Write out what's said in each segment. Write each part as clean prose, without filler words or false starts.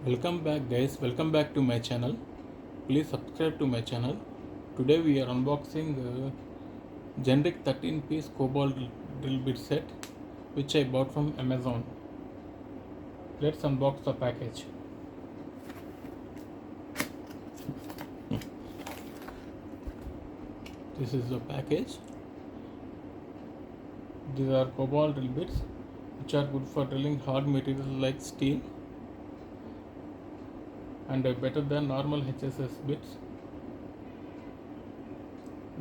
Welcome back guys, welcome back to my channel. Please subscribe to my channel. Today we are unboxing generic 13-piece cobalt drill bit set which I bought from Amazon. Let's unbox the package. This is the package. These are cobalt drill bits which are good for drilling hard materials like steel and better than normal HSS bits.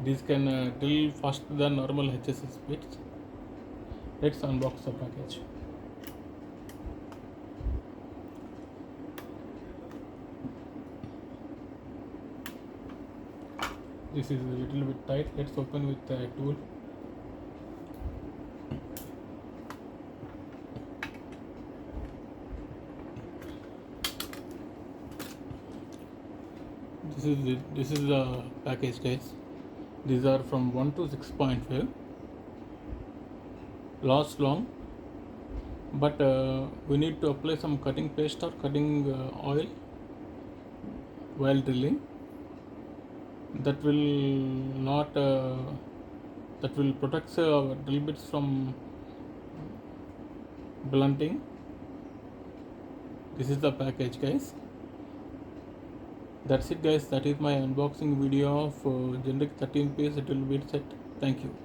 These can drill faster than normal HSS bits. Let's unbox the package. This is a little bit tight. Let's open with a tool. This is the package, guys. These are from 1 to 6.5. Last long, but we need to apply some cutting paste or cutting oil while drilling. That will not that will protect our drill bits from blunting. This is the package, guys. That's it, guys. That is my unboxing video of generic 13-piece drill bit set. Thank you.